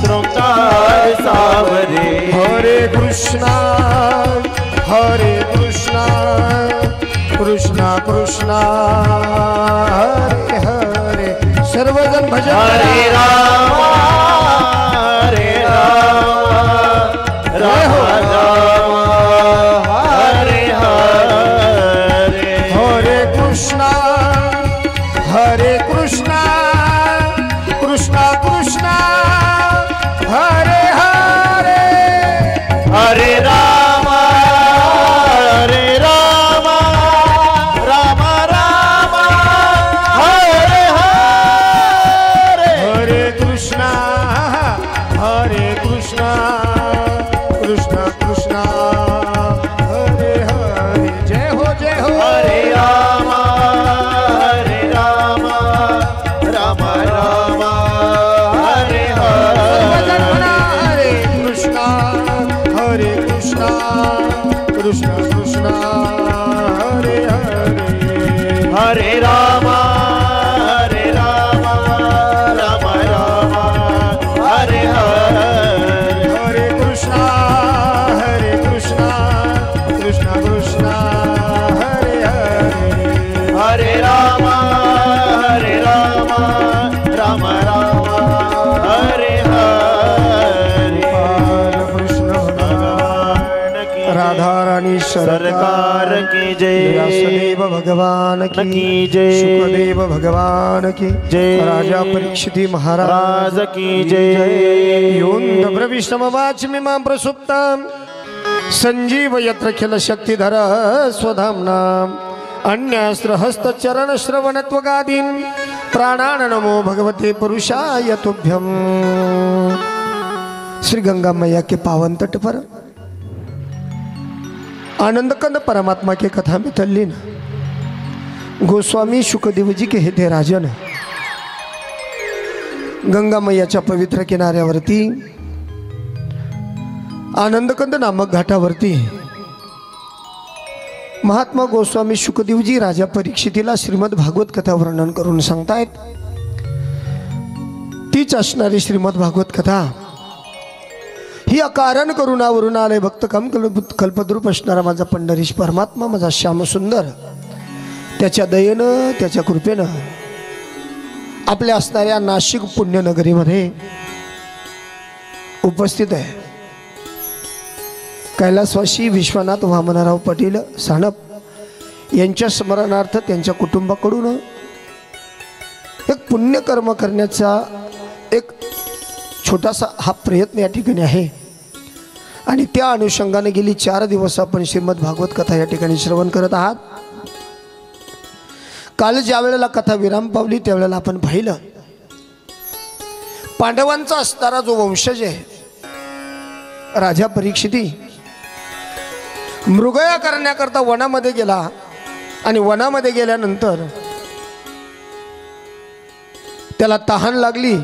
तृप्तार सावरे हरे कृष्णा कृष्णा कृष्णा हरे हरे सर्वजन भजन हरे राम राम राम हरे हरे हरे कृष्णा कृष्णा कृष्णा हरे हरे हरे राम राम राम हरे हरे हरे कृष्णा कृष्णा कृष्णा हरे हरे जय हो हरे राम राम राम हरे हरे हरे कृष्णा कृष्णा हरे हरे हरे राम राम राम हरे हरे हरे कृष्णा कृष्णा हरे हरे हरे राम राम हरे हरे कृष्ण भगवान की राधा रानी सरकार की जय व्यासदेव भगवान की जय सुखदेव भगवान की जय राजा परीक्षित महाराज राज की जय योऽन्ध ब्रविष्णमवाचमिमां प्रसुप्तां संजीव यत्र खिल शक्तिधर स्वधाम्नां अन्यास्त्रहस्तचरणश्रवणत्वगादीन् प्राणान् नमो भगवते पुरुषाय तुभ्यं। श्री गंगा मैया के पावन तट पर आनंदकंद परमात्मा के कथा में तल्लीन गोस्वामी शुकदेव जी के हेते राजन गंगा मैयाच्या पवित्र किनाऱ्यावरती आनंदकंद नामक घाटावरती महात्मा गोस्वामी शुकदेवजी राजा परीक्षितीला श्रीमद भागवत कथा वर्णन करून सांगतायत। तीच असणारी श्रीमद भागवत कथा ही अकारण करुणावरून आले भक्त कल्पद्रूप असणारा माझा पंढरीश परमात्मा माझा श्यामसुंदर त्याच्या दयेनं त्याच्या कृपेनं आपल्या असणाऱ्या नाशिक पुण्यनगरीमध्ये उपस्थित आहे। कैलासवासी विश्वनाथ वामनराव पाटील सानप यांच्या स्मरणार्थ त्यांच्या कुटुंबाकडून एक पुण्यकर्म करण्याचा एक छोटासा हा प्रयत्न या ठिकाणी आहे आणि त्या अनुषंगाने गेली 4 दिवस आपण श्रीमद भागवत कथा या ठिकाणी श्रवण करत आहात। काल ज्या वेळेला कथा विराम पावली त्यावेळेला आपण पाहिलं पांडवांचा असणारा जो वंशज आहे राजा परीक्षिती मृगया करण्याकरता वनामध्ये गेला आणि वनामध्ये गेल्यानंतर त्याला तहान लागली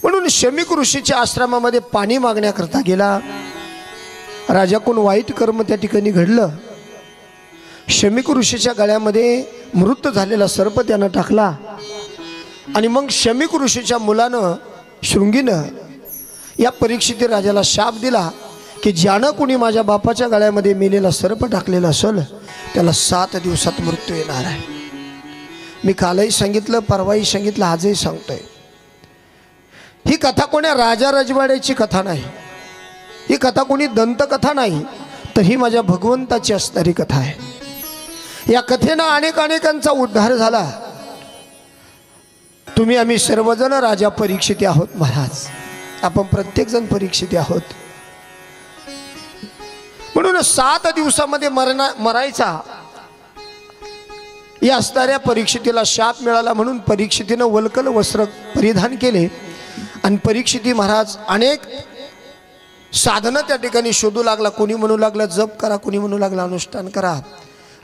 म्हणून शमीक ऋषीच्या आश्रमामध्ये पाणी मागण्याकरता गेला। राजाकडून वाईट कर्म त्या ठिकाणी घडलं। शमीक ऋषीच्या गळ्यामध्ये मृत झालेला सर्प त्यानं टाकला आणि मग शमीक ऋषीच्या मुलानं शृंगीनं या परीक्षिती राजाला शाप दिला की ज्यानं कुणी माझ्या बापाच्या गळ्यामध्ये मेलेला सर्प टाकलेला असेल त्याला 7 दिवसात मृत्यू येणार आहे। मी कालही सांगितलं परवाही सांगितलं आजही सांगतोय ही कथा कोण्या राजा राजवाड्याची कथा नाही, ही कथा कोणी दंतकथा नाही तर ही माझ्या भगवंताची असणारी कथा आहे। या कथेनं अनेकांचा उद्धार झाला। तुम्ही आम्ही सर्वजण राजा परीक्षिती आहोत महाराज, आपण प्रत्येक जण परीक्षिती आहोत म्हणून 7 दिवसामध्ये मरायचा या असणाऱ्या परीक्षितीला शाप मिळाला म्हणून परीक्षितीनं वल्कल वस्त्र परिधान केले आणि परीक्षिती महाराज अनेक साधनं त्या ठिकाणी शोधू लागला। कोणी म्हणू लागला जप करा, कोणी म्हणू लागला अनुष्ठान करा।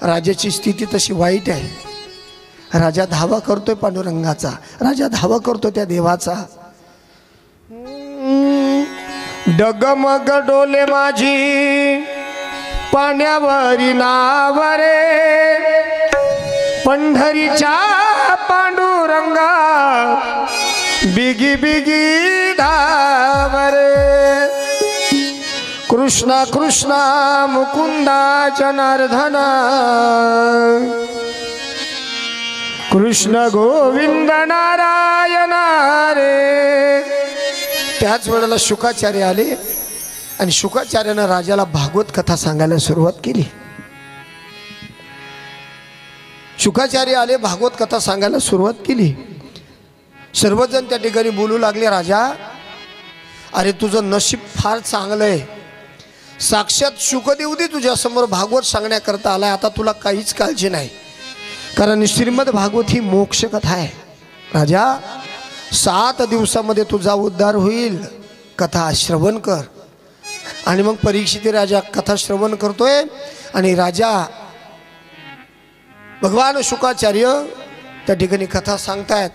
राजाची स्थिती तशी वाईट आहे। राजा धावा करतोय पांडुरंगाचा, राजा धावा करतो त्या देवाचा। डगमग डोले माझी पाण्यावरी नावरे पंढरीच्या पांडुरंगा बिगी बिगी धावरे कृष्णा कृष्णा मुकुंदा जनार्दना कृष्ण गोविंद नारायण रे. त्याच वेळेला शुकाचार्य आले आणि शुकाचार्यानं राजाला भागवत कथा सांगायला सुरुवात केली. शुकाचार्य आले, भागवत कथा सांगायला सुरुवात केली. सर्वजण त्या ठिकाणी बोलू लागले, राजा अरे तुझं नशीब फार चांगलं आहे. साक्षात शुकदेवदी तुझ्यासमोर भागवत सांगण्याकरता आलाय. आता तुला काहीच काळजी नाही, कारण श्रीमद भागवत ही मोक्ष कथा आहे. राजा 7 दिवसामध्ये तुझा उद्धार होईल. कथा श्रवण कर. आणि मग परीक्षित राजा कथा श्रवण करतोय आणि राजा भगवान शुकाचार्य त्या ठिकाणी कथा सांगतायत.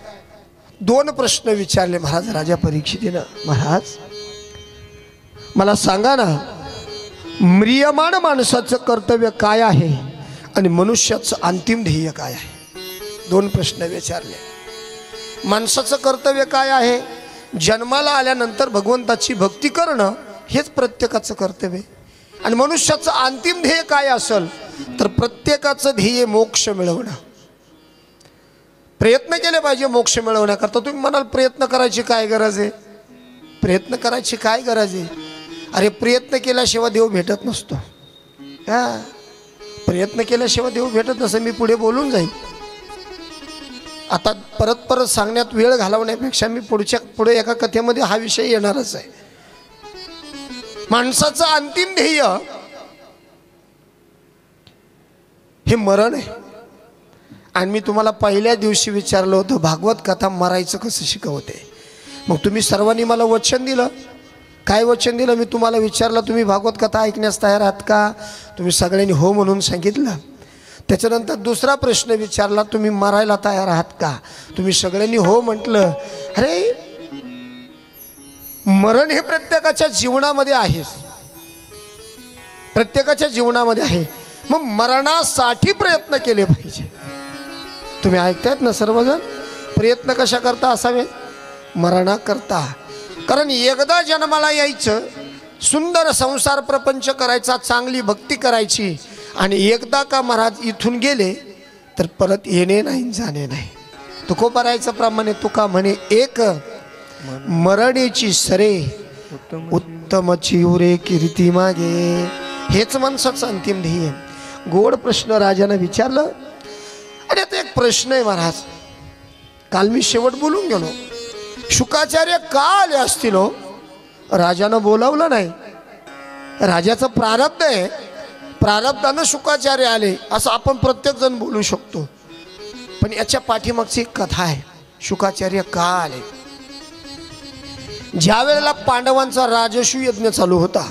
2 प्रश्न विचारले महाराज राजा परीक्षितीनं. महाराज मला सांगा ना, म्रियमाण माणसाचं कर्तव्य काय आहे आणि मनुष्याचं अंतिम ध्येय काय आहे? 2 प्रश्न विचारले. माणसाचं कर्तव्य काय आहे? जन्माला आल्यानंतर भगवंताची भक्ती करणं हेच प्रत्येकाचं कर्तव्य. आणि मनुष्याचं अंतिम ध्येय काय असेल तर प्रत्येकाचं ध्येय मोक्ष मिळवणं. प्रयत्न केले पाहिजे मोक्ष मिळवण्याकरता. तुम्ही म्हणाल प्रयत्न करायची काय गरज आहे? प्रयत्न करायची काय गरज आहे? अरे प्रयत्न केल्याशिवाय देव भेटत नसतो. प्रयत्न केल्याशिवाय देव भेटत नसतं. मी पुढे बोलून जाईल. आता परत सांगण्यात वेळ घालवण्यापेक्षा मी पुढे एका कथेमध्ये हा विषय येणारच आहे. माणसाचं अंतिम ध्येय हे मरण आहे. आणि मी तुम्हाला पहिल्या दिवशी विचारलं होतं भागवत कथा मरायचं कसं शिकवते. मग तुम्ही सर्वांनी मला वचन दिलं. काय वचन दिलं? मी तुम्हाला विचारलं तुम्ही भागवत कथा ऐकण्यास तयार आहात का? तुम्ही सगळ्यांनी हो म्हणून सांगितलं. त्याच्यानंतर दुसरा प्रश्न विचारला, तुम्ही मरायला तयार आहात का? तुम्ही सगळ्यांनी हो म्हटलं. अरे मरण हे प्रत्येकाच्या जीवनामध्ये आहे. प्रत्येकाच्या जीवनामध्ये आहे. मग मरणासाठी प्रयत्न केले पाहिजे. तुम्ही ऐकतायत ना सर्वजण? प्रयत्न कशा करता असावे? मरणाकरता. कारण एकदा जन्माला यायचं, सुंदर संसार प्रपंच करायचा, चांगली भक्ती करायची आणि एकदा का महाराज इथून गेले तर परत येणे नाही जाणे नाही. तुकोबारायचं प्रमाणे तुका म्हणे, एक मरणेची सरे उत्तमची उरे कीर्ती मागे. हेच माणसाचं अंतिम ध्येय. गोड प्रश्न राजाने विचारलं. आणि आता एक प्रश्न आहे महाराज, काल मी शेवट बोलून गेलो. शुकाचार्य का आले असतील हो? राजानं बोलावलं नाही. राजाचं प्रारब्ध आहे. प्रारब्धानं शुकाचार्य आले असं आपण प्रत्येक जण बोलू शकतो. पण याच्या पाठीमागची एक कथा आहे. शुकाचार्य का आले? ज्या वेळेला पांडवांचा राजसूय यज्ञ चालू होता,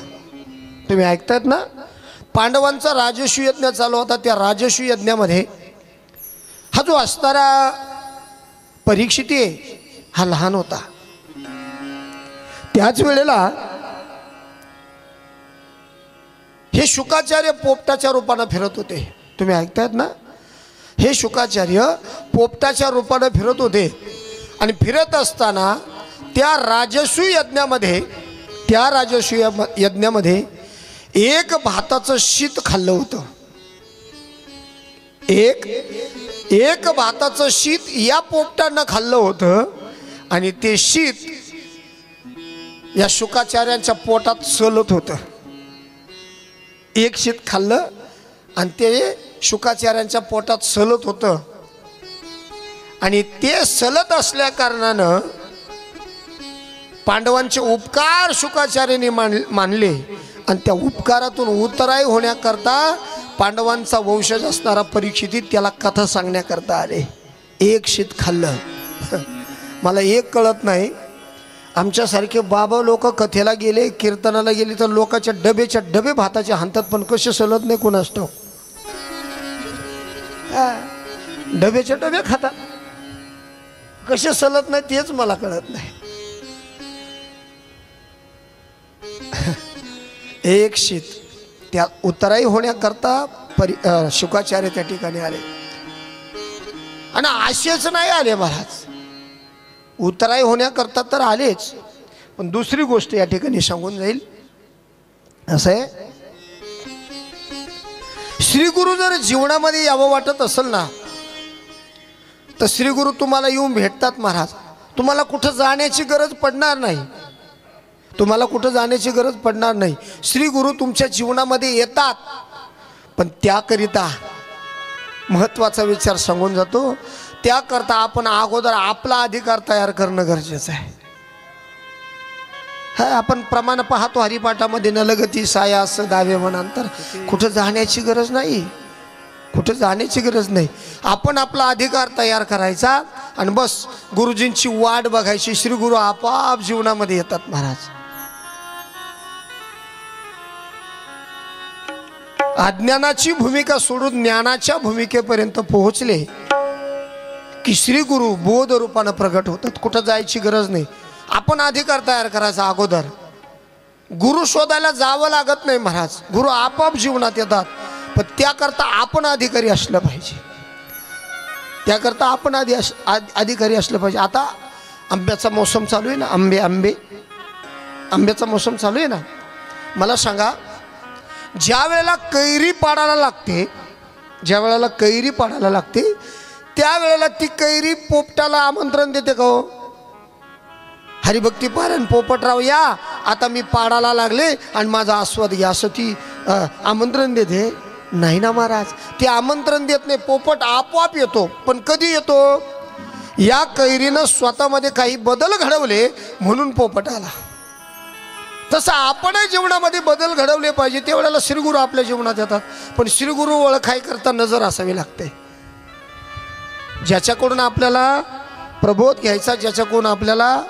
तुम्ही ऐकतायत ना? पांडवांचा राजसूय यज्ञ चालू होता. त्या राजसूय यज्ञामध्ये हा जो असणारा परीक्षित आहे हा लहान होता. त्याच वेळेला हे शुकाचार्य पोपटाच्या रूपाने फिरत होते. तुम्ही ऐकतायत ना? हे शुकाचार्य पोपटाच्या रूपाने फिरत होते. आणि फिरत असताना त्या राजसूय यज्ञामध्ये एक भाताचं शीत खाल्लं होतं. एक भाताचं शीत या पोपटानं खाल्लं होतं. आणि ते शीत या शुकाचार्यांच्या पोटात सलत होतं. एक शीत खाल्लं आणि ते शुकाचार्यांच्या पोटात सलत होतं. आणि ते सलत असल्या कारणानं पांडवांचे उपकार शुकाचार्यांनी मानले. आणि त्या उपकारातून उतराई होण्याकरता पांडवांचा वंशज असणारा परीक्षित त्याला कथा सांगण्याकरता आले. एक शीत खाल्लं. मला एक कळत नाही, आमच्यासारखे बाबा लोक कथेला गेले, कीर्तनाला गेले तर लोकांच्या डबे भाताच्या हातात, पण कसे सलत नाही कोणास ठाऊक. डबेचे डबे खातात, कसे सलत नाही तेच मला कळत नाही. एक शीत त्या उतराई होण्याकरता शुकाचार्य त्या ठिकाणी आले. आणि असेच नाही आले महाराज, उतराई होण्याकरता तर आलेच, पण दुसरी गोष्ट या ठिकाणी सांगून जाईल. असं आहे, श्री गुरु जर जीवनामध्ये यावं वाटत असेल ना, तर श्री गुरु तुम्हाला येऊन भेटतात महाराज. तुम्हाला कुठं जाण्याची गरज पडणार नाही, तुम्हाला कुठं जाण्याची गरज पडणार नाही. श्री गुरु तुमच्या जीवनामध्ये येतात, पण त्याकरिता महत्त्वाचा विचार सांगून जातो. त्याकरता आपण अगोदर आपला अधिकार तयार करणं गरजेचं आहे. हा, आपण प्रमाण पाहतो हरिपाठामध्ये, नलगती सायास दावे मनांतर. कुठं जाण्याची गरज नाही, कुठं जाण्याची गरज नाही. आपण आपला अधिकार तयार करायचा आणि बस गुरुजींची वाट बघायची. श्री गुरु आपोआप जीवनामध्ये येतात महाराज. अज्ञानाची भूमिका सोडून ज्ञानाच्या भूमिकेपर्यंत पोहोचले की श्री गुरु बोध रूपानं प्रगट होतात. कुठं जायची गरज नाही, आपण अधिकार तयार करायचा अगोदर. गुरु शोधायला जावं लागत नाही महाराज, गुरु आपोआप जीवनात येतात. पण त्याकरता आपण अधिकारी असलं पाहिजे, त्याकरता आपण अधिकारी असलं पाहिजे. आता आंब्याचा मोसम चालू आहे ना, आंब्याचा मोसम चालू आहे ना. मला सांगा, ज्या वेळेला कैरी पाडायला लागते, ज्या वेळेला कैरी पाडायला लागते, त्यावेळेला ती कैरी पोपटाला आमंत्रण देते का हो? हरिभक्ती पारायण पोपटराव या, आता मी पाडायला लागले आणि माझा आस्वाद घ्या, असं ती आमंत्रण देते? नाही ना महाराज, ते आमंत्रण देत नाही. पोपट आपोआप येतो. पण कधी येतो? या कैरीनं स्वतःमध्ये काही बदल घडवले म्हणून पोपट आला. तसं आपणही जीवनामध्ये बदल घडवले पाहिजे, त्यावेळेला श्रीगुरु आपल्या जीवनात येतात. पण श्रीगुरु ओळखाय करता नजर असावी लागते. ज्याच्याकडून आपल्याला प्रबोध घ्यायचा, ज्याच्याकडून आपल्याला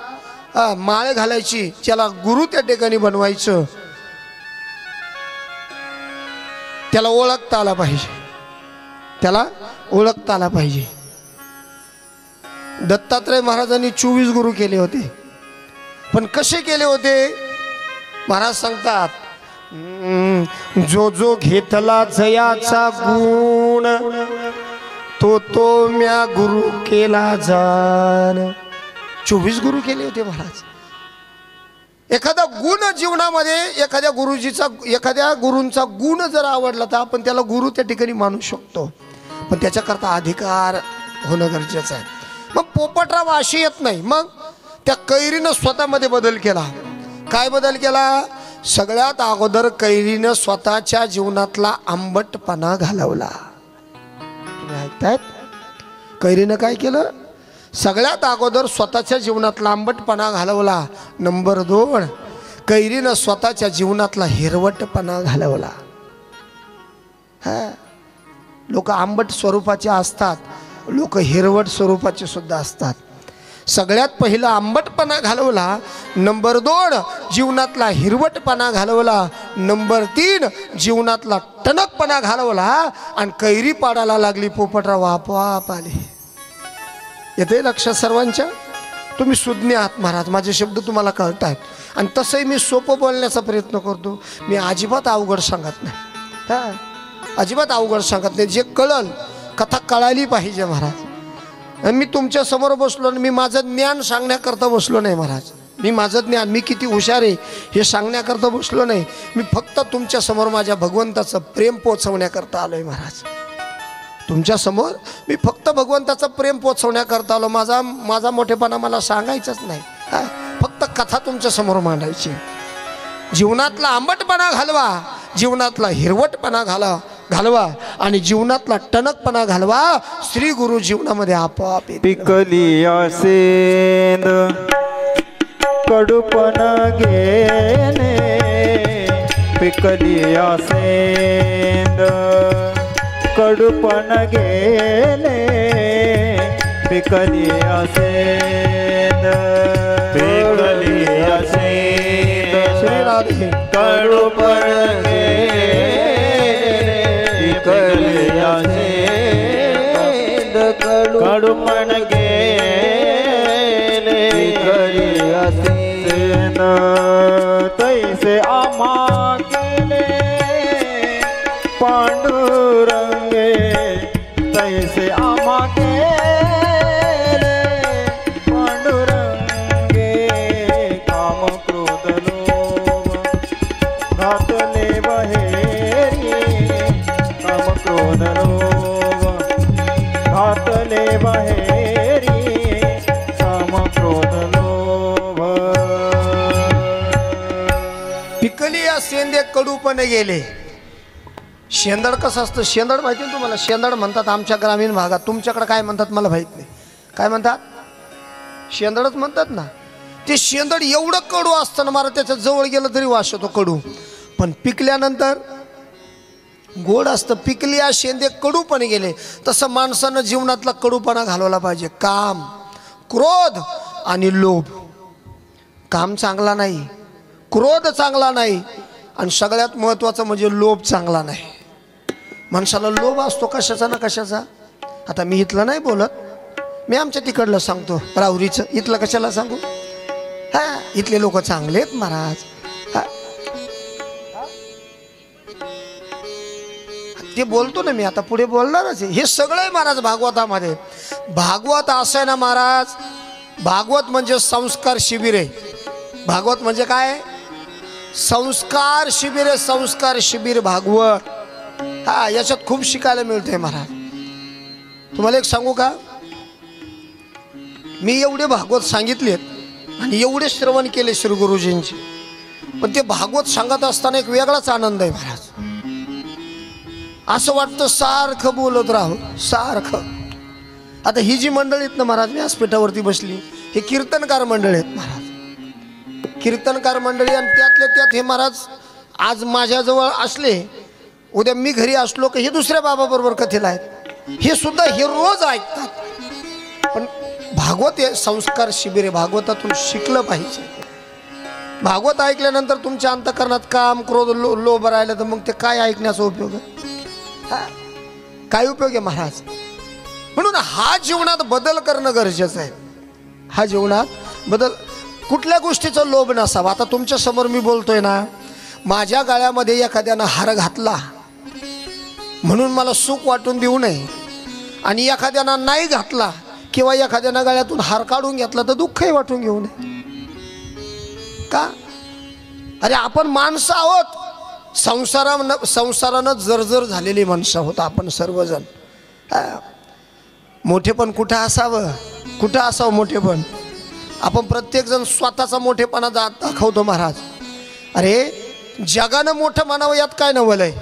माळ घालायची, ज्याला गुरु त्या ठिकाणी बनवायचं, त्याला ओळखता आला पाहिजे, त्याला ओळखता आला पाहिजे. दत्तात्रय महाराजांनी 24 गुरु केले होते. पण कसे केले होते? महाराज सांगतात, जो जो घेतला जयाचा गुण, तो तो म्या गुरु केला जाण. 24 गुरु केले होते महाराज. एखादा गुण जीवनामध्ये, एखाद्या गुरूंचा गुण जर आवडला तर आपण त्याला गुरु त्या ठिकाणी मानू शकतो. पण त्याच्याकरता अधिकार होणं गरजेचं आहे. मग पोपटराव अशी येत नाही. मग त्या कैरीनं स्वतःमध्ये बदल केला. काय बदल केला? सगळ्यात अगोदर कैरीनं स्वतःच्या जीवनातला आंबटपणा घालवला. तुम्ही ऐकतायत? कैरीनं काय केलं? सगळ्यात अगोदर स्वतःच्या जीवनातला आंबटपणा घालवला. नंबर 2, कैरीनं स्वतःच्या जीवनातला हिरवटपणा घालवला. हा, लोक आंबट स्वरूपाचे असतात, लोक हिरवट स्वरूपाचे सुद्धा असतात. सगळ्यात पहिला आंबटपणा घालवला. नंबर 2, जीवनातला हिरवटपणा घालवला. नंबर 3, जीवनातला टणकपणा घालवला. आणि कैरी पाडायला लागली. पोपटराव आपोआप आले. येते लक्षात सर्वांच्या? तुम्ही सुज्ञ आहात महाराज, माझे शब्द तुम्हाला कळत आहेत. आणि तसंही मी सोपं बोलण्याचा प्रयत्न करतो. मी अजिबात अवघड सांगत नाही. हां, अजिबात अवघड सांगत नाही. जे कळल, कथा कळाली पाहिजे महाराज. मी तुमच्या समोर बसलो आणि मी माझं ज्ञान सांगण्याकरता बसलो नाही महाराज. मी माझं ज्ञान, मी किती हुशार आहे हे सांगण्याकरता बसलो नाही. मी फक्त तुमच्या समोर माझ्या भगवंताचं प्रेम पोचवण्याकरता आलोय महाराज. तुमच्या समोर मी फक्त भगवंताचं प्रेम पोचवण्याकरता आलो. माझा मोठेपणा मला सांगायचंच नाही. फक्त कथा तुमच्या समोर मांडायची. जीवनातला आंबटपणा घालवा, जीवनातला हिरवटपणा घालवा आणि जीवनातला टणकपणा घालवा. श्री गुरु जीवनामध्ये आपोआप पिकली असेंद कडूपण गेले, पिकली असेंद कडूपण गेले, पिकली असेंद, पिकली असेंद कडूपण गेले, पिकली असेंद कडूपण गेले, पिकली असेंद तैसे आम्हा केले पांडुरंगे, तैसे आम्हा केले पांडुरंगे. पिकली या शेंदे कडूपणे गेले. शेंदड कसं असतं? शेंदड माहिती ना तुम्हाला? शेंदड म्हणतात आमच्या ग्रामीण भागात. तुमच्याकडे काय म्हणतात मला माहित नाही. काय म्हणतात? शेंदडच म्हणतात ना. ते शेंदड एवढं कडू असतं ना, मला त्याच्या जवळ गेलं तरी वास येतो कडू. पण पिकल्यानंतर गोड असतं. पिकली या शेंदे कडूपणे गेले. तसं माणसानं जीवनातला कडूपणा घालवला पाहिजे. काम, क्रोध आणि लोभ. काम चांगला नाही, क्रोध चांगला नाही, आणि सगळ्यात महत्त्वाचं म्हणजे लोभ चांगला नाही. माणसाला लोभ असतो कशाचा ना कशाचा. आता मी इथलं नाही बोलत, मी आमच्या तिकडलं सांगतो, राहुरीचं. इथलं कशाला सांगू? हा, इथले लोक चांगले आहेत महाराज. ते बोलतो ना मी, आता पुढे बोलणारच आहे. हे सगळं आहे महाराज भागवतामध्ये. भागवत असं आहे ना महाराज, भागवत म्हणजे संस्कार शिबिर आहे. भागवत म्हणजे काय? संस्कार शिबिर आहे. संस्कार शिबिर भागवत. हा, याच्यात खूप शिकायला मिळते महाराज. तुम्हाला एक सांगू का? मी एवढे भागवत सांगितलेत आणि एवढे श्रवण केले श्री गुरुजींचे, पण ते भागवत सांगत असताना एक वेगळाच आनंद आहे महाराज. असं वाटतं सारखं बोलत राहू, सारखं. आता ही जी मंडळी आहेत ना महाराज, व्यासपीठावरती बसली, हे कीर्तनकार मंडळी आहेत महाराज. कीर्तनकार मंडळी, आणि त्यातल्या त्यात हे महाराज आज माझ्याजवळ असले, उद्या मी घरी असलो की हे दुसऱ्या बाबाबरोबर कथेला आहेत. हे सुद्धा हे रोज ऐकतात. पण भागवत हे संस्कार शिबिर आहे. भागवतातून शिकलं पाहिजे. भागवत ऐकल्यानंतर तुमच्या अंतःकरणात काम, क्रोध, लोभ राहिलं तर मग ते काय ऐकण्याचा उपयोग आहे? काय उपयोग आहे महाराज? म्हणून हा जीवनात बदल करणं गरजेचं आहे. हा जीवनात बदल, कुठल्या गोष्टीचा लोभ नसावा. आता तुमच्या समोर मी बोलतोय ना, माझ्या गळ्यामध्ये एखाद्यानं हार घातला म्हणून मला सुख वाटून देऊ नये, आणि एखाद्यानं नाही घातला किंवा एखाद्यानं गळ्यातून हार काढून घेतला तर दुःखही वाटून घेऊ नये का? अरे आपण माणसं आहोत. संसारानं जर्जर झालेली माणसं आहोत आपण सर्वजण. मोठेपण कुठं असावं? कुठं असावं मोठेपण? आपण प्रत्येकजण स्वतःचा मोठेपणा दाखवतो महाराज. अरे जगानं मोठं म्हणावं यात काय नवलंय?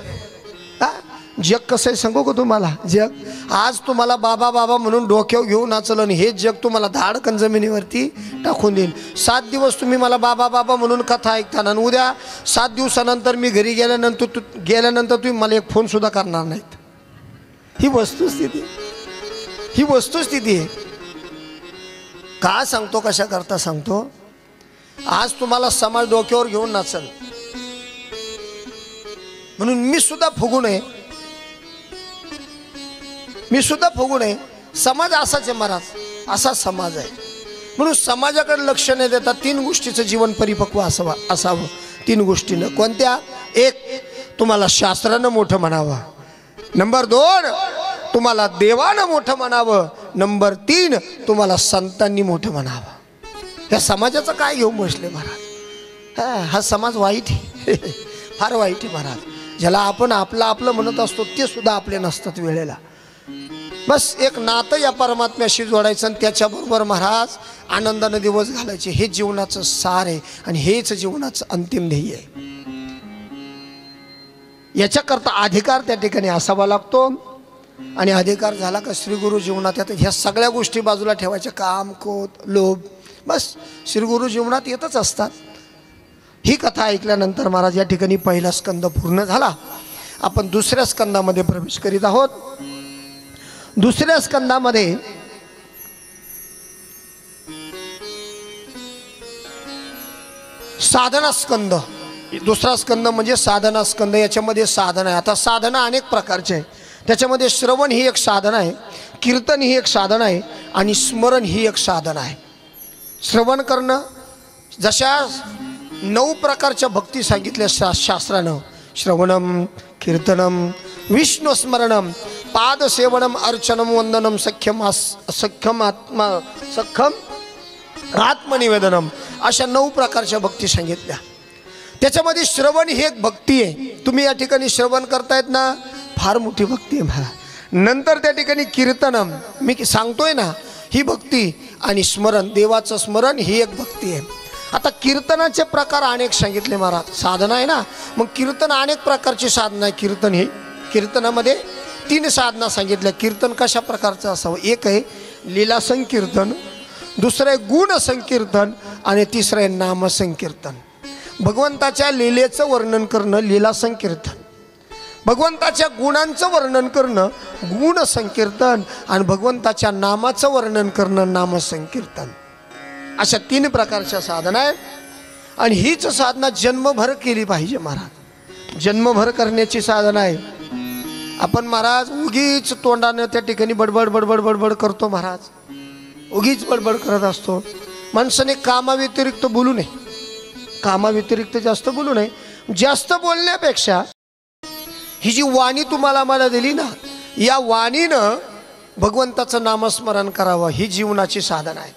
जग कसं आहे सांगू का तुम्हाला? जग आज तुम्हाला बाबा बाबा म्हणून डोक्यावर घेऊन नाचलं, आणि हे जग तुम्हाला धाडकन जमिनीवरती टाकून देईल. 7 दिवस तुम्ही मला बाबा बाबा म्हणून कथा ऐकताना, आणि उद्या 7 दिवसानंतर मी घरी गेल्यानंतर तुम्ही मला एक फोन सुद्धा करणार नाहीत. ही वस्तुस्थिती, ही वस्तुस्थिती आहे. का सांगतो, कशा करता सांगतो? आज तुम्हाला समाज डोक्यावर घेऊन नाचल म्हणून मी सुद्धा फुगू नये. मी सुद्धा फुगू नये. समाज असाच आहे महाराज, असा समाज आहे. म्हणून समाजाकडे लक्ष न देता 3 गोष्टीचं जीवन परिपक्व असावं. 3 गोष्टीनं. कोणत्या? 1, तुम्हाला शास्त्रानं मोठं म्हणावं. नंबर 2, तुम्हाला देवानं मोठं म्हणावं. नंबर 3, तुम्हाला संतांनी मोठं म्हणावं. या समाजाचं काय घेऊन बसले महाराज? हा समाज वाईट आहे, फार वाईट आहे महाराज. ज्याला आपण आपलं म्हणत असतो ते सुद्धा आपले नसतात वेळेला. बस एक नातं या परमात्म्याशी जोडायचं, आणि त्याच्याबरोबर महाराज आनंदाने दिवस घालायचे. हे जीवनाचं सार आहे, आणि हेच जीवनाचं अंतिम ध्येय आहे. याच्याकरता अधिकार त्या ठिकाणी असावा लागतो. आणि अधिकार झाला का श्री गुरु जीवनात येतात. ह्या सगळ्या गोष्टी बाजूला ठेवायच्या. काम, क्रोध, लोभ, बस श्री गुरु जीवनात येतच असतात. ही कथा ऐकल्यानंतर महाराज या ठिकाणी पहिला स्कंद पूर्ण झाला. आपण दुसऱ्या स्कंदामध्ये प्रवेश करीत आहोत. दुसऱ्या स्कंदामध्ये साधना स्कंद. दुसरा स्कंद म्हणजे साधना स्कंद. याच्यामध्ये साधना आहे. आता साधना अनेक प्रकारचे आहे. त्याच्यामध्ये श्रवण ही एक साधना आहे, कीर्तन ही एक साधना आहे, आणि स्मरण ही एक साधना आहे. श्रवण करणं, जशा 9 प्रकारच्या भक्ती सांगितल्या शास्त्रानं. श्रवणम, कीर्तनम, विष्णू स्मरणम, पादसेवनम, अर्चनम, वंदनम, सख्यम आत्मनिवेदनम, अशा 9 प्रकारच्या भक्ती सांगितल्या. त्याच्यामध्ये श्रवण ही एक भक्ती आहे. तुम्ही या ठिकाणी श्रवण करतायत ना, फार मोठी भक्ती आहे महाराज. नंतर त्या ठिकाणी कीर्तनम, मी सांगतोय ना, ही भक्ती, आणि स्मरण, देवाचं स्मरण ही एक भक्ती आहे. आता कीर्तनाचे प्रकार अनेक सांगितले महाराज, साधना आहे ना, मग कीर्तन अनेक प्रकारची साधना आहे. कीर्तन हे कीर्तनामध्ये 3 साधना सांगितल्या. कीर्तन कशा प्रकारचं असावं? एक आहे लीला संकीर्तन, दुसरं आहे गुण संकीर्तन आणि तिसरं आहे नाम संकीर्तन. भगवंताच्या लीलेचं वर्णन करणं लीला संकीर्तन, भगवंताच्या गुणांचं वर्णन करणं गुण संकीर्तन आणि भगवंताच्या नामाचं वर्णन करणं नाम संकीर्तन. अशा 3 प्रकारच्या साधना आहेत. आणि हीच साधना जन्मभर केली पाहिजे महाराज. जन्मभर करण्याची साधना आहे. आपण महाराज उगीच तोंडानं त्या ठिकाणी बडबड बडबड बडबड करतो महाराज, उगीच बडबड करत असतो. माणसाने कामाव्यतिरिक्त बोलू नये, कामाव्यतिरिक्त जास्त बोलू नये. जास्त बोलण्यापेक्षा ही जी वाणी तुम्हाला मला दिली ना, या वाणीनं भगवंताचं नामस्मरण करावं, ही जीवनाची साधना आहे.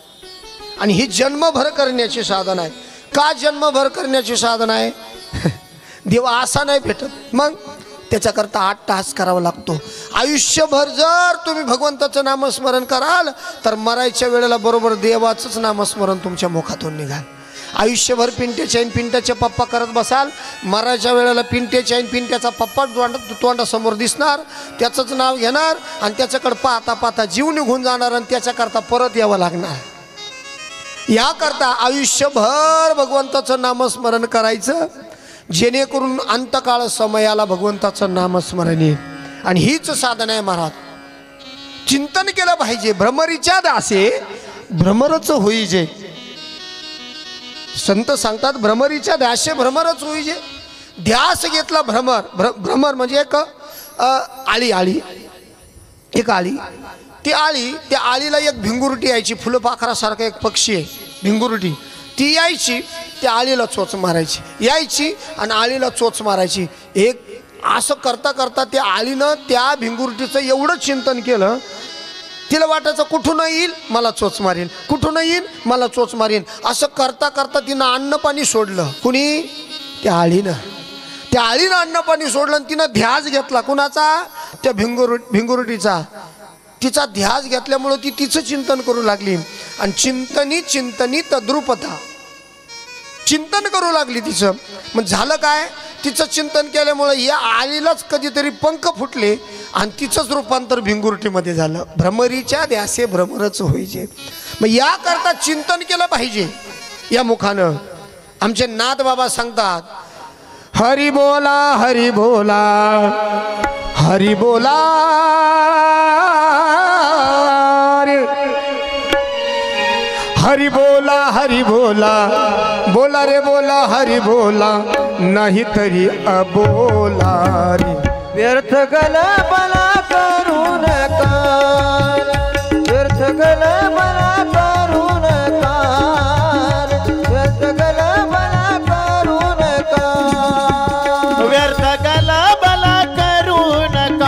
आणि ही जन्मभर करण्याची साधना आहे. का जन्मभर करण्याची साधना आहे? देव असा नाही भेटत, मग त्याच्याकरता 8 तास करावा लागतो. आयुष्यभर जर तुम्ही भगवंताचं नामस्मरण कराल तर मरायच्या वेळेला बरोबर देवाचंच नामस्मरण तुमच्या मुखातून निघाल. आयुष्यभर पिंट्याच्या पप्पा करत बसाल, मरायच्या वेळेला पिंट्याचा पप्पा तोंडासमोर दिसणार, त्याचंच नाव घेणार आणि त्याच्याकडे पाहता पाहता जीव निघून जाणार आणि त्याच्याकरता परत यावं लागणार. याकरता आयुष्यभर भगवंताचं नामस्मरण करायचं, जेणेकरून अंतकाळ समयाला भगवंताचं नामस्मरण येईल. आणि हीच साधना आहे महाराज. चिंतन केलं पाहिजे. भ्रमरीच्या दासे भ्रमरच होईजे. संत सांगतात भ्रमरीच्या दासे भ्रमरच होईजे. ध्यास घेतला भ्रमर म्हणजे एक आळी एक आळी. ती आळी, त्या आळीला एक भिंगुरटी यायची, फुलपाखरासारखा एक पक्षी आहे भिंगुरटी. ती यायची, त्या आळीला चोच मारायची, यायची आणि आळीला चोच मारायची. एक असं करता करता त्या आळीनं त्या भिंगुरटीचं एवढं चिंतन केलं, तिला वाटायचं कुठून येईल मला चोच मारेल, कुठून येईल मला चोच मारेल. असं करता करता तिनं अन्न पाणी सोडलं. कुणी? त्या आळीनं. त्या आळीनं अन्न पाणी सोडलं आणि तिनं ध्यास घेतला. कुणाचा? त्या भिंगुरटीचा. तिचा ध्यास घेतल्यामुळं ती तिचं चिंतन करू लागली. आणि चिंतनी तद्रुपता, चिंतन करू लागली तिचं. मग झालं काय? तिचं चिंतन केल्यामुळं या आळीलाच कधीतरी पंख फुटले आणि तिचंच रूपांतर भिंगुरटीमध्ये झालं. भ्रमरीच्या ध्यासे भ्रमरच होईजे. मग याकरता चिंतन केलं पाहिजे. या मुखानं आमचे नाथ बाबा सांगतात, हरी बोला हरी बोला हरी बोला हरी बोला हरी बोला, बोला रे बोला हरी बोला, नाही तरी अबोला रे. व्यर्थ गलबला करू नका, व्यर्थ गलबला करू नका, व्यर्थ गलबला करू नका, व्यर्थ गलबला करू नका,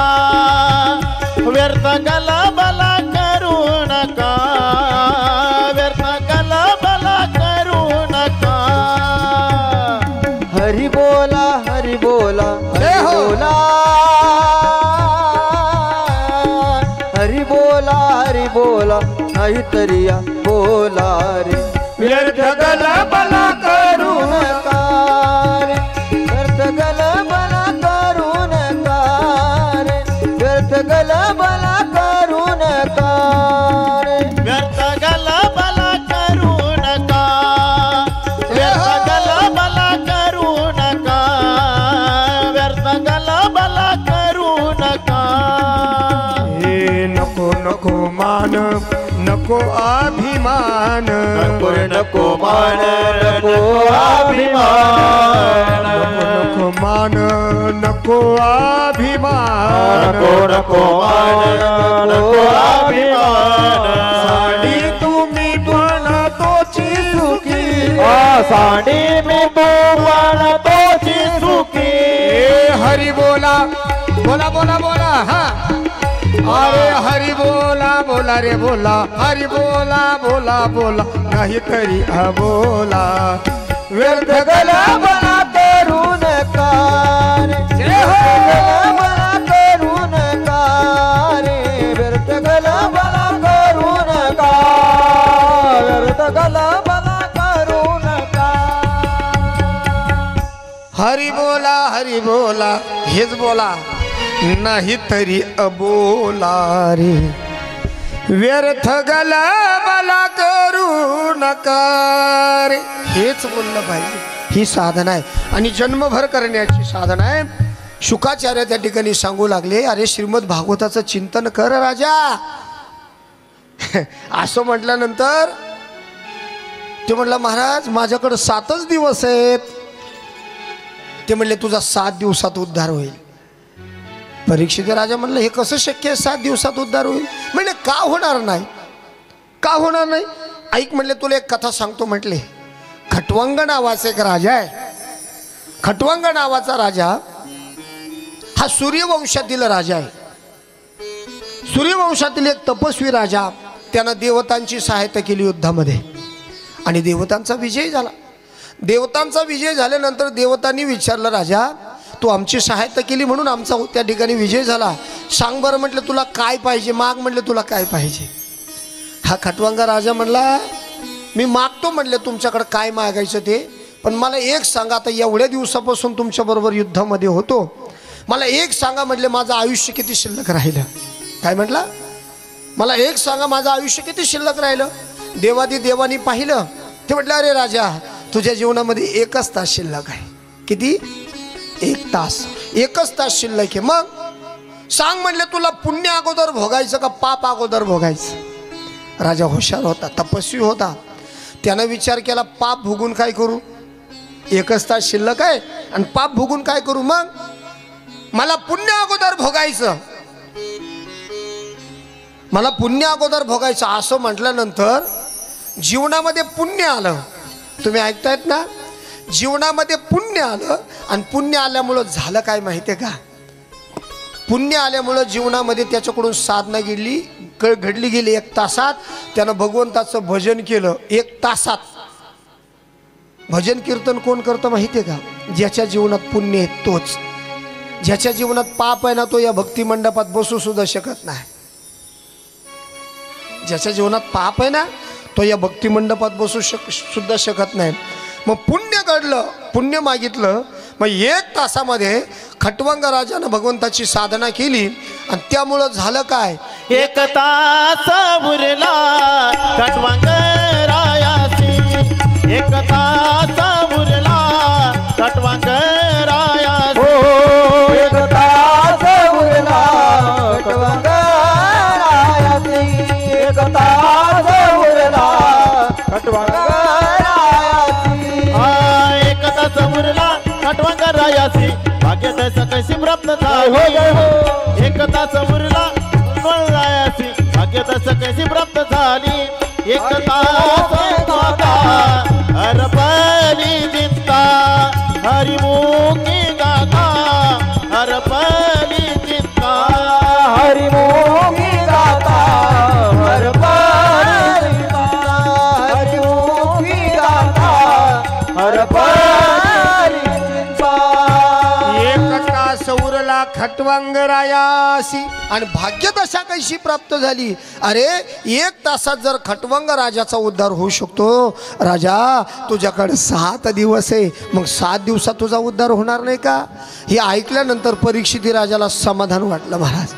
व्यर्थ गलबला करू नका, व्यर्थ गलबला करू नका. हरी बोला हरी बोला हरी बोला, हरी बोला हरी बोला, नाही तरी बोला रे. व्यर्थ गलबला करू नका रे, व्यर्थ गलबला करू नका रे, व्यर्थ गलबला करू नका रे, व्यर्थ गलबला करू नका, व्यर्थ गलबला करू नका, व्यर्थ गलबला करू नका. हे नको नको मान नको अभिमान, नको नको मान नको अभिमान, नको मान नको अभिमान, नको नको मान नको अभिमान. साडी तुम्ही पण तोची सुखी, साडी मी तू पण तोची सुखी. हरी बोला बोला बोला बोला. हा अरे हरी बोला बोला रे बोला, हरी बोला बोला बोला, नाही तरी अबोला. व्यर्थ गलबला करू नका रे, गलबला करू नका रे, व्यर्थ गलबला करू नका, व्यर्थ गलबला करू नका. हरी बोला हेच बोला नाही तरी अबोला रे व्यर्थ गलबला करू नका रे हेच बोललं पाहिजे. ही साधना आहे आणि जन्मभर करण्याची साधना आहे. शुकाचार्य त्या ठिकाणी सांगू लागले अरे श्रीमद भागवताचं चिंतन कर राजा. असं म्हटल्यानंतर ते म्हटलं महाराज माझ्याकडे 7च दिवस आहेत. ते म्हणले तुझा 7 दिवसात उद्धार होईल. परीक्षित राजा म्हणलं हे कसं शक्य आहे 7 दिवसात उद्धार होईल. म्हणले का होणार नाही ऐक म्हणले तुला एक कथा सांगतो. म्हटले खटवंग नावाचा एक राजा आहे. खटवंग नावाचा राजा हा सूर्यवंशातील राजा आहे. सूर्यवंशातील एक तपस्वी राजा त्यानं देवतांची सहायता केली युद्धामध्ये आणि देवतांचा विजय झाला. देवतांचा विजय झाल्यानंतर देवतांनी विचारलं राजा तू आमची सहायता केली म्हणून आमचा त्या ठिकाणी विजय झाला. सांग बरं म्हटलं तुला काय पाहिजे माग. म्हणले तुला काय पाहिजे. हा खटवांगा राजा म्हणला मी मागतो म्हणले तुमच्याकडे काय मागायचं ते पण मला एक सांगा. आता एवढ्या दिवसापासून तुमच्याबरोबर युद्धामध्ये होतो मला एक सांगा. म्हटले माझं आयुष्य किती शिल्लक राहिलं. काय म्हटलं मला एक सांगा माझं आयुष्य किती शिल्लक राहिलं. देवानी पाहिलं. ते म्हटलं अरे राजा तुझ्या जीवनामध्ये 1च तास शिल्लक आहे. किती 1 तास. 1च तास शिल्लक आहे. मग सांग म्हणले तुला पुण्य अगोदर भोगायचं का पाप अगोदर भोगायचं. राजा हुशार होता तपस्वी होता. त्यानं विचार केला पाप भोगून काय करू. 1च तास शिल्लक आहे आणि पाप भोगून काय करू. मग मला पुण्य अगोदर भोगायचं. मला पुण्य अगोदर भोगायचं असं म्हटल्यानंतर जीवनामध्ये पुण्य आलं. तुम्ही ऐकतायत ना. जीवनामध्ये पुण्य आलं आणि पुण्य आल्यामुळं झालं काय माहिती आहे का. पुण्य आल्यामुळं जीवनामध्ये त्याच्याकडून साधना घडली गेली. 1 तासात त्यानं भगवंताचं भजन केलं. 1 तासात. भजन कीर्तन कोण करतं माहिती आहे का. ज्याच्या जीवनात पुण्य आहे तोच. ज्याच्या जीवनात पाप आहे ना तो या भक्ती मंडपात बसू सुद्धा शकत नाही. ज्याच्या जीवनात पाप आहे ना तो या भक्ती मंडपात बसू सुद्धा शकत नाही. मग पुण्य घडलं पुण्य मागितलं. मग 1 तासामध्ये खटवंग राजानं भगवंताची साधना केली आणि त्यामुळं झालं काय. 1 तास उरला खटवंग रायासी. 1 तास उरला खटवंग रायासी. 1 तास उरला खटवंग रायासी. 1 तास उरला खटवंग रायासी. 1 तास उरला खटवंग रायासी. भाग्य तसं कशी प्राप्त झाली. 1 तास उरला रायासी. भाग्य तसं कशी प्राप्त झाली. 1 तास माता हरपली चिंता हरिमुखी गाथा हरपली चिंता हरिमुखी गाथा हरपली चिंता. हरिमुखी गाथा हरपली चिंता. 1 तास उरला खटवंग रायासी आणि भाग्यदशा कशी प्राप्त झाली. अरे 1 तासात जर खटवंग राजाचा उद्धार होऊ शकतो. राजा तुझ्याकडे 7 दिवस आहे मग 7 दिवसात तुझा उद्धार होणार नाही का. हे ऐकल्यानंतर परीक्षित राजाला समाधान वाटलं. महाराज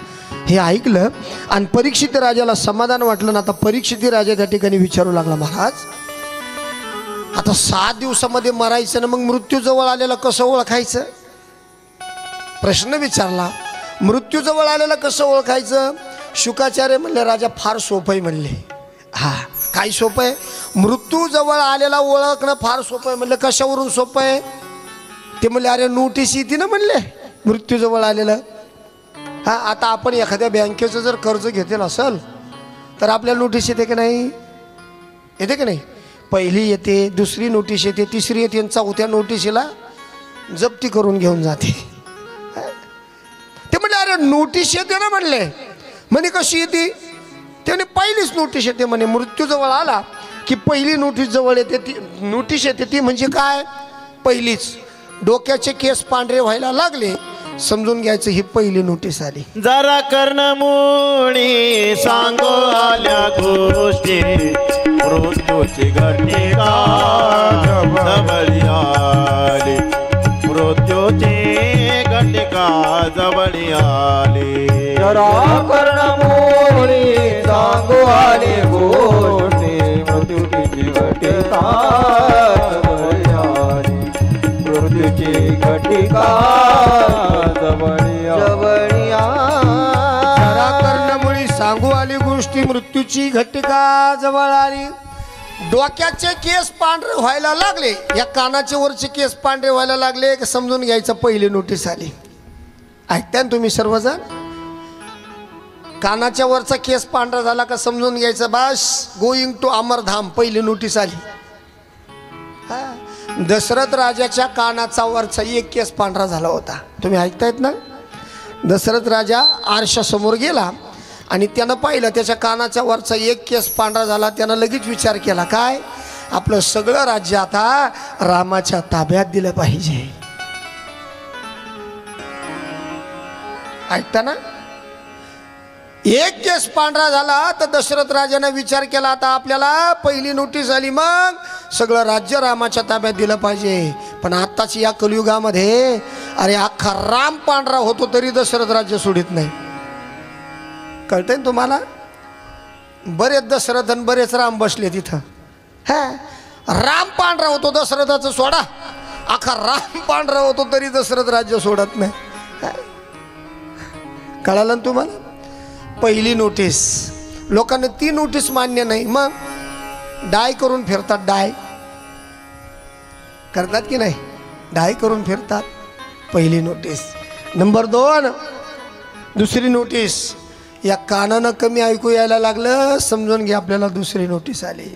हे ऐकलं आणि परीक्षित राजाला समाधान वाटलं ना. आता परीक्षित राजा त्या ठिकाणी विचारू लागला महाराज आता 7 दिवसामध्ये मरायचं ना मग मृत्यू जवळ आलेला कसं ओळखायचं. प्रश्न विचारला. मृत्यू जवळ आलेला कसं ओळखायचं. शुकाचार्य म्हणले राजा फार सोपं आहे म्हणले. हा काय सोपं आहे. मृत्यू जवळ आलेला ओळखणं फार सोपं आहे. म्हणलं कशावरून सोपं आहे. ते म्हणले अरे नोटीस येते ना म्हणले मृत्यू जवळ आलेलं. हा आता आपण एखाद्या बँकेचं जर कर्ज घेतलेलं असेल तर आपल्याला नोटीस येते की नाही. येते की नाही. पहिली येते दुसरी नोटीस येते तिसरी येते आणि 4थ्या नोटीसीला जप्ती करून घेऊन जाते. ते म्हणले अरे नोटीस येते ना म्हणले. म्हणे कशी येते. त्याने पहिलीच नोटीस येते म्हणे. मृत्यू जवळ आला की पहिली नोटीस जवळ येते. ती नोटीस येते ती म्हणजे काय पहिलीच. डोक्याचे केस पांढरे व्हायला लागले समजून घ्यायचं ही पहिली नोटीस आली. जरा कर्णमुळी सांगो आल्या गोष्टी मृत्यूची घटना जवळी आली. घटिका जवळी आली जरा कर्णमुळी सांगू आली गोष्टी मृत्यूची घटिका जवळी आली मृत्यूची घटिका जवळी जरा कर्णमुळी सांगू आली गोष्टी मृत्यूची घटिका जवळ आली. डोक्याचे केस पांढरे व्हायला लागले, या कानाचे वरचे केस पांढरे व्हायला लागले की समजून घ्यायचं पहिली नोटीस आली. ऐकताय ना तुम्ही सर्वजण? कानाच्या वरचा केस पांढरा झाला का समजून घ्यायचं बस गोइंग टू अमरधाम, पहिली नोटीस आली. दशरथ राजाच्या कानाचा वरचा एक केस पांढरा झाला होता. तुम्ही ऐकतायत ना? दशरथ राजा आरशासमोर गेला आणि त्यानं पाहिलं त्याच्या कानाच्या वरचा एक केस पांढरा झाला. त्यानं लगेच विचार केला, काय आपलं सगळं राज्य आता रामाच्या ताब्यात दिलं पाहिजे. ऐकता ना? एक केस पांढरा झाला तर दशरथ राजाने विचार केला, आता आपल्याला पहिली नोटीस आली, मग सगळं राज्य रामाच्या ताब्यात दिलं पाहिजे. पण आत्ताची या कलियुगामध्ये अरे अख्खा राम पांढरा होतो तरी दशरथ राज्य सोडित नाही. कळतंय ना तुम्हाला? बरेच दशरथ आणि बरेच राम बसले तिथं. राम पांढरा होतो दशरथाचं सोडा, अख्खा राम पांढरा होतो तरी दशरथ राज्य सोडत नाही. कळालं ना तुम्हाला? पहिली नोटीस. लोकांना ती नोटीस मान्य नाही, मग डाय करून फिरतात. डाय करतात की नाही? डाय करून फिरतात. पहिली नोटीस. नंबर 2, दुसरी नोटीस. या कानानं कमी ऐकू यायला लागलं, समजून घ्या आपल्याला दुसरी नोटीस आली.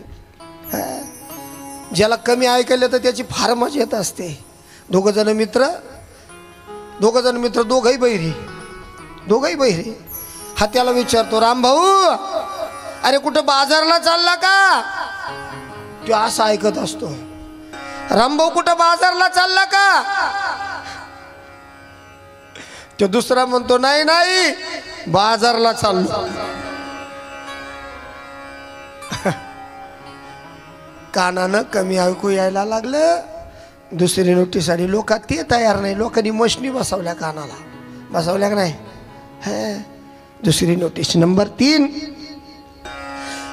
ज्याला कमी ऐकायला तर त्याची फार मजा येत असते. दोघं जण मित्र, दोघंही बहिरी. हा त्याला विचारतो, राम भाऊ अरे कुठं बाजारला चालला का? तो असं ऐकत असतो, राम भाऊ कुठं बाजारला चालला का? तो दुसरा म्हणतो, नाही नाही बाजारला चाललो. कानानं कमी ऐकू यायला लागलं, दुसरी नोटीस आली. लोक ते तयार नाही, लोकांनी मशनी बसवल्या, कानाला बसवल्या का नाही? दुसरी नोटीस. नंबर 3,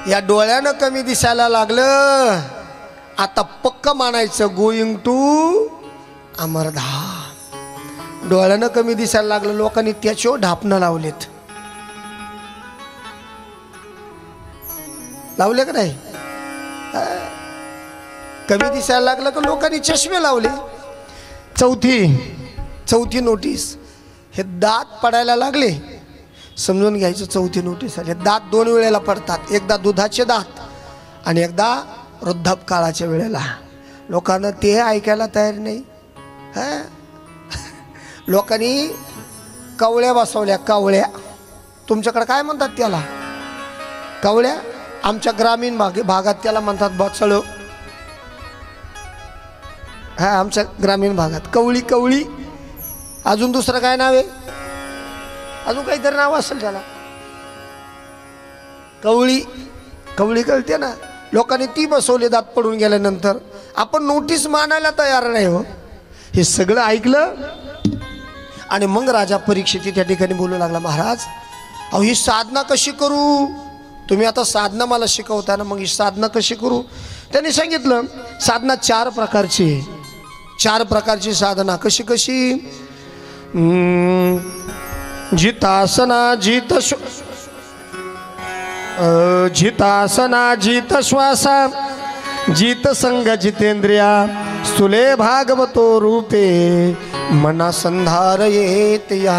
या डोळ्यानं कमी दिसायला लागलं, आता पक्क मानायचं गोइंग टू अमरधाम. डोळ्यानं कमी दिसायला लागलं, लोकांनी त्याच्यावर ढापणं लावले का नाही? कमी दिसायला लागलं का लोकांनी चष्मे लावले. चौथी नोटीस. हे दात पडायला लागले, समजून घ्यायचं चौथी नोटीस आली. दात 2 वेळेला पडतात, एकदा दुधाचे दात आणि एकदा वृद्धापकाळाच्या वेळेला. लोकांना ते ऐकायला तयार नाही. लोकांनी कवळ्या बसवल्या. कवळ्या तुमच्याकडे काय म्हणतात त्याला? कवळ्या. आमच्या ग्रामीण भागात त्याला म्हणतात बचळ. आमच्या ग्रामीण भागात कवळी. अजून दुसरं काय नाव आहे? अजून काहीतरी नाव असेल त्याला. कवळी कळते ना? लोकांनी ती बसवली दात पडून गेल्यानंतर. आपण नोटीस मानायला तयार नाही हो. हे सगळं ऐकलं आणि मग राजा परीक्षित त्या ठिकाणी बोलू लागला, महाराज अहो ही साधना कशी करू? तुम्ही आता साधना मला शिकवता ना, मग ही साधना कशी करू? त्यांनी सांगितलं साधना 4 प्रकारची. 4 प्रकारची साधना. कशी? जितासना जित श्वासा जित संग जितेंद्रिया स्थूले भागवतो रूपे मना संधारयेत या.